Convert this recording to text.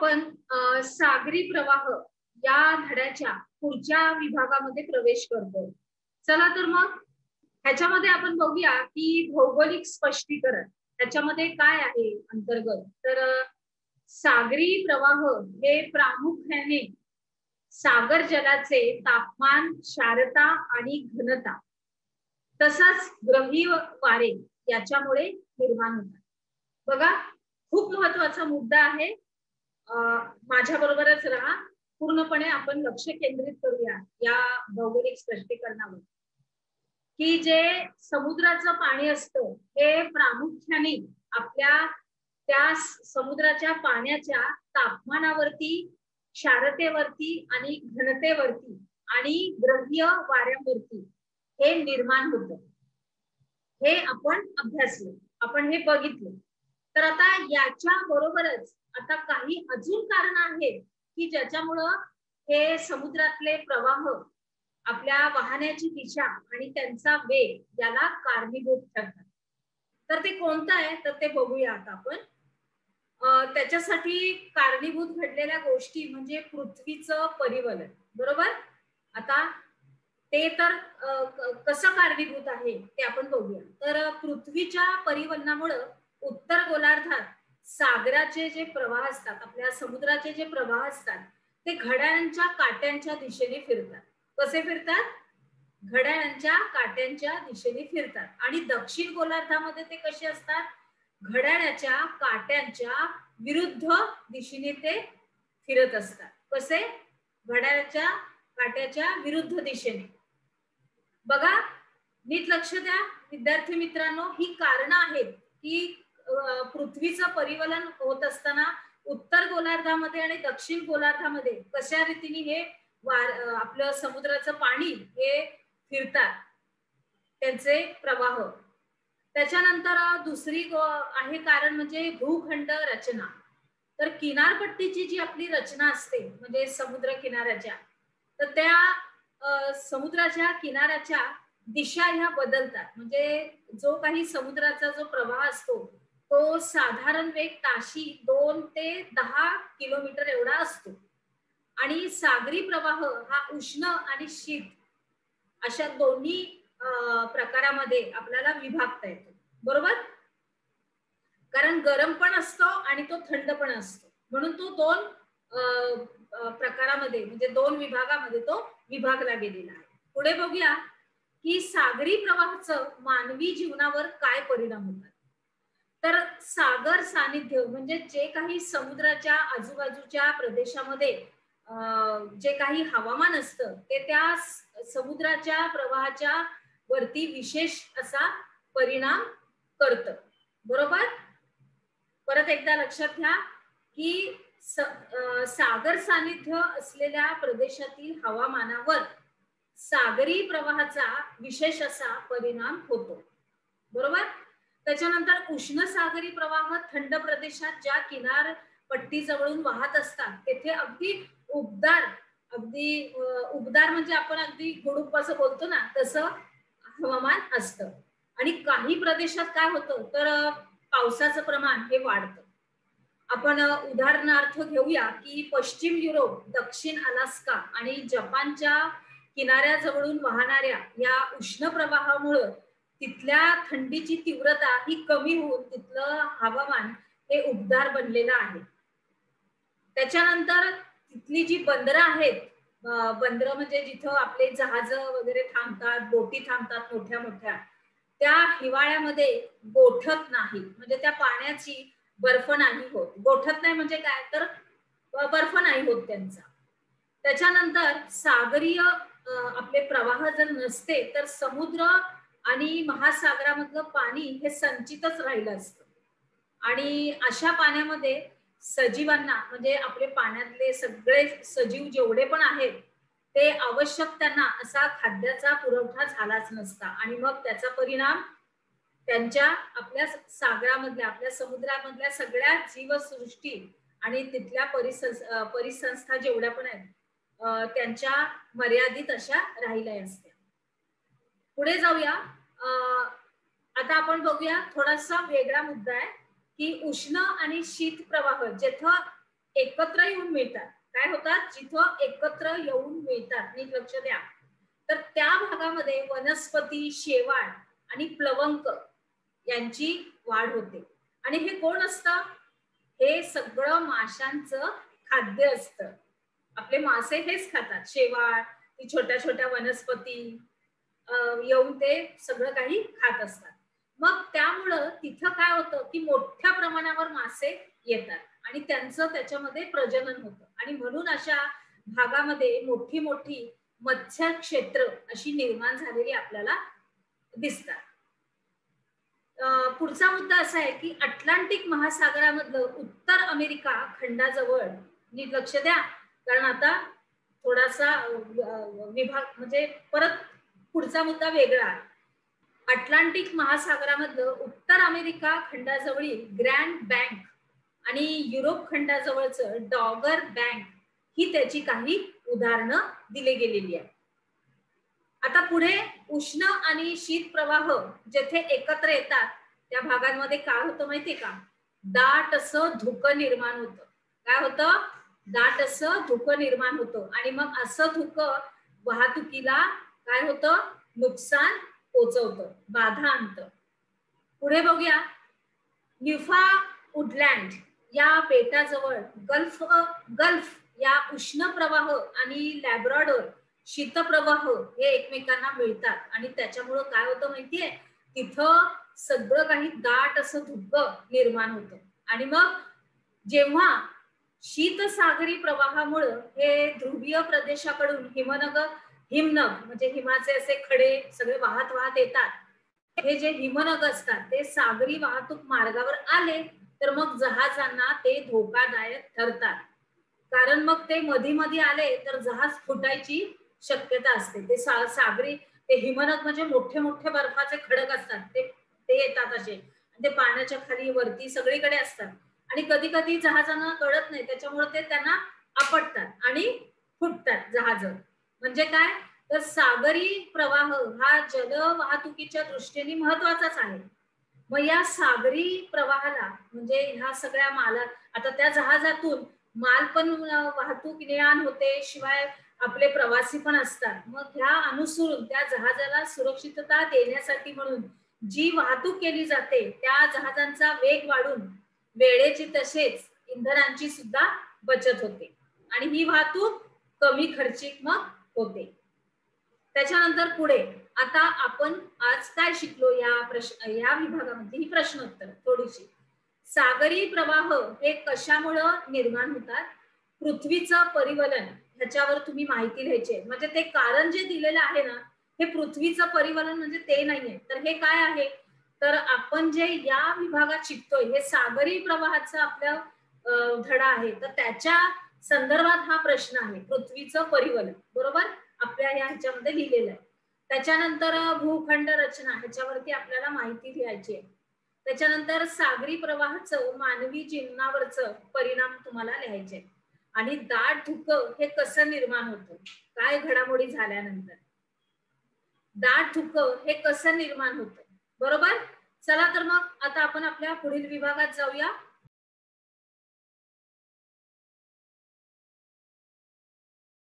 आपण सागरी प्रवाह या धड्याच्या पुढच्या विभागामध्ये प्रवेश करतो। चला तर मग ह्याच्यामध्ये आपण बघूया की भौगोलिक स्पष्टीकरण त्याच्यामध्ये काय आहे अंतर्गत। तर सागरी प्रवाह हे प्रामुख्याने सागर जलाचे तापमान, क्षारता आणि घनता तसंच ग्रही वारे याच्यामुळे निर्माण होतात। बघा, खूप महत्त्वाचा मुद्दा आहे। माझ्या बरोबरच राहा, पूर्णपणे आपण लक्ष केंद्रित करूया या भौगोलिक स्पष्टीकरणावर की जे समुद्राचं पाणी असतं हे प्रामुख्याने आपल्या त्या समुद्राच्या पाण्याच्या तापमानावरती, क्षारतेवरती आणि घनतेवरती आणि ग्रहीय वाऱ्यावरती हे निर्माण होतं। हे आपण अभ्यासलं, आपण हे बघितलं। तर आता याच्या बरोबरच आता काही अजून कारण आहेत की ज्याच्यामुळं हे समुद्रातले प्रवाह आपल्या वाहण्याची दिशा आणि त्यांचा वेग याला कारणीभूत ठरतात। तर ते कोणतं आहे तर ते बघूया आता आपण। त्याच्यासाठी कारणीभूत घडलेल्या गोष्टी म्हणजे पृथ्वीचं परिवलन, बरोबर। आता ते तर कसं कारणीभूत आहे ते आपण बघूया। तर पृथ्वीच्या परिवलनामुळे उत्तर गोलार्धात सागराचे जे प्रवाह असतात, आपल्या समुद्राचे जे प्रवाह असतात ते घड्याळाच्या काट्यांच्या दिशेने फिरतात। कसे फिरतात? घड्याळाच्या काट्यांच्या दिशेने फिरतात। आणि दक्षिण गोलार्धामध्ये ते कसे असतात? घड्याळाच्या काट्यांच्या विरुद्ध दिशेने ते फिरत असतात। कसे? घड्याळाच्या काट्याच्या विरुद्ध दिशेने। बघा, नीट लक्ष द्या विद्यार्थी मित्रांनो, ही कारणं आहेत की पृथ्वीचं परिवलन होत असताना उत्तर गोलार्धामध्ये आणि दक्षिण गोलार्धामध्ये कशा रीतीने हे आपलं समुद्राचं पाणी हे फिरतात, त्यांचे प्रवाह। त्याच्यानंतर दुसरी आहे कारण म्हणजे भूखंड रचना। तर किनारपट्टीची जी आपली रचना असते म्हणजे समुद्र किनाऱ्याच्या, तर त्या समुद्राच्या किनाऱ्याच्या दिशा ह्या बदलतात। म्हणजे जो काही समुद्राचा जो प्रवाह असतो तो साधारण वेग ताशी 2 ते 10 किलोमीटर एवढा असतो। आणि सागरी प्रवाह हा उष्ण आणि शीत अशा दोन्ही प्रकारामध्ये आपल्याला विभागता येतो, बरोबर। कारण गरम पण असतो आणि तो थंड पण असतो, म्हणून तो दोन प्रकारामध्ये म्हणजे दोन विभागामध्ये तो विभागला गेलेला आहे। पुढे बघूया की सागरी प्रवाहाचं मानवी जीवनावर काय परिणाम होतात। तर सागर सानिध्य म्हणजे जे काही समुद्राच्या आजूबाजूच्या प्रदेशामध्ये जे काही हवामान असतं ते त्या समुद्राच्या प्रवाहाच्या वरती विशेष असा परिणाम करतं, बरोबर। परत एकदा लक्षात घ्या की सागर सानिध्य असलेल्या प्रदेशातील हवामानावर सागरी प्रवाहाचा विशेष असा परिणाम होतो, बरोबर। त्याच्यानंतर उष्ण सागरी प्रवाह थंड प्रदेशात ज्या किनारपट्टी जवळून वाहत असतात तेथे अगदी उबदार म्हणजे आपण अगदी गुडूप असं बोलतो ना, तसं हवामान असतं। आणि काही प्रदेशात काय होतं तर पावसाचं प्रमाण हे वाढतं। आपण उदाहरणार्थ घेऊया की पश्चिम युरोप, दक्षिण अलास्का आणि जपानच्या किनाऱ्याजवळून वाहणाऱ्या या उष्ण प्रवाहामुळे तिथल्या थंडीची तीव्रता ही कमी होऊन तिथलं हवामान हे उबदार बनलेलं आहे। त्याच्यानंतर तिथली जी बंदरं आहेत, बंदरं म्हणजे जिथं आपले जहाज वगैरे थांबतात, बोटी थांबतात मोठ्या मोठ्या, त्या हिवाळ्यामध्ये गोठत नाही, म्हणजे त्या पाण्याची बर्फ नाही होत। गोठत नाही म्हणजे काय तर बर्फ नाही होत त्यांचा। त्याच्यानंतर सागरीय आपले प्रवाह जर नसते तर समुद्र आणि महासागरामधलं पाणी हे संचितच राहिलं असतं। आणि अशा पाण्यामध्ये सजीवांना म्हणजे आपले पाण्यातले सगळे सजीव जेवढे पण आहेत ते आवश्यक त्यांना असा खाद्याचा पुरवठा झालाच नसता। आणि मग त्याचा परिणाम त्यांच्या आपल्या सागरामधल्या आपल्या समुद्रामधल्या सगळ्या जीवसृष्टी आणि तिथल्या परिसंस्था जेवढ्या पण आहेत त्यांच्या मर्यादित अशा राहिल्या असत्या। पुढे जाऊया। आता आपण बघूया थोडासा वेगळा मुद्दा आहे की उष्ण आणि शीत प्रवाह, जेथं एकत्र येऊन मिळतात. काय होतात? जिथं एकत्र येऊन मिळतात, नीट लक्ष द्या. तर त्या भागामध्ये वनस्पती, शेवाळ आणि प्लवंक यांची वाढ होते. आणि हे कोण असतं? हे सगळं माशांचं खाद्य असतं. आपले मासे हेच खातात, शेवाळ, ती छोट्या छोट्या वनस्पती येऊन ते सगळं काही खात असतात. मग त्यामुळं तिथं काय होतं की मोठ्या प्रमाणावर मासे येतात आणि त्यांचं त्याच्यामध्ये प्रजनन होतं आणि म्हणून अशा भागामध्ये मोठी मोठी मत्स्य क्षेत्र अशी निर्माण झालेली आपल्याला दिसतात. पुढचा मुद्दा असा आहे की अटलांटिक महासागरामधलं उत्तर अमेरिका खंडाजवळ, नीट लक्ष द्या कारण आता थोडासा विभाग म्हणजे परत पुढचा मुद्दा वेगळा आहे. अटलांटिक महासागरामधलं उत्तर अमेरिका खंडाजवळील ग्रँड बँक आणि युरोप खंडाजवळचं डॉगर बँक ही त्याची काही उदाहरणं दिली गेलेली आहेत. आता पुढे उष्ण आणि शीत प्रवाह जेथे एकत्र येतात त्या भागांमध्ये काय होतं माहितीये का? दाट असं धुकं निर्माण होतं. काय होतं? दाट असं धुकं निर्माण होतं आणि मग असं धुकं वाहतुकीला काय होतं? नुकसान पोचवतं, बाधा आणतं. पुढे बघूया. न्यूफा वुडलँड या बेटाजवळ गल्फ या उष्ण प्रवाह आणि लॅब्राडोर शीतप्रवाह हे एकमेकांना मिळतात आणि त्याच्यामुळं काय होतं माहितीये? तिथं सगळं काही दाट असं धुकं निर्माण होतं आणि मग जेव्हा शीतसागरी प्रवाहामुळं हे ध्रुवीय प्रदेशाकडून हिमनग म्हणजे हिमाचे असे खडे सगळे वाहत वाहत येतात. हे जे हिमनग असतात ते सागरी वाहतूक मार्गावर आले तर मग जहाजांना ते धोकादायक ठरतात. कारण मग ते मधी आले तर जहाज फुटायची शक्यता असते. ते सागरी ते हिमनग म्हणजे मोठे मोठे बर्फाचे खडक असतात, ते येतात असे आणि ते पाण्याच्या खाली वरती सगळीकडे असतात आणि कधी कधी जहाजांना कळत नाही, त्याच्यामुळे ते त्यांना आपटतात आणि फुटतात जहाज. म्हणजे काय? तर सागरी प्रवाह हा जल वाहतुकीच्या दृष्टीने महत्वाचाच आहे. मग या सागरी प्रवाहाला म्हणजे ह्या सगळ्या माला आता त्या जहाजातून माल पण वाहतूक ने-आण होते, शिवाय आपले प्रवासी पण असतात. मग ह्या अनुसरून त्या जहाजाला सुरक्षितता देण्यासाठी म्हणून जी वाहतूक केली जाते त्या जहाजांचा वेग वाढून वेळेची तसेच इंधनांची सुद्धा बचत होते आणि ही वाहतूक कमी खर्चिक मग होते. त्याच्यानंतर पुढे आता आपण आज काय शिकलो या विभागामध्ये ही प्रश्नोत्तर थोडीशी. सागरी प्रवाह हे कशामुळं निर्माण होतात? पृथ्वीचं परिवलन ह्याच्यावर तुम्ही माहिती लिहायची. म्हणजे ते कारण जे दिलेलं आहे ना, हे पृथ्वीचं परिवलन म्हणजे ते नाहीये. तर हे काय आहे? तर आपण जे या विभागात शिकतोय हे सागरी प्रवाहाचा आपल्या धडा आहे. तर त्याच्या संदर्भात हा प्रश्न आहे, पृथ्वीचं परिवलन. बरोबर? आपल्या या ह्याच्यामध्ये लिहिलेलं आहे. त्याच्यानंतर भूखंड रचना ह्याच्यावरती आपल्याला माहिती लिहायची आहे. त्याच्यानंतर सागरी प्रवाहाचं मानवी जीवनावरचं परिणाम तुम्हाला लिहायचे आणि दाट धुकं हे कसं निर्माण होतं, काय घडामोडी झाल्यानंतर दाट धुकं हे कसं निर्माण होतं. बरोबर? चला तर मग आता आपण आपल्या पुढील विभागात जाऊया.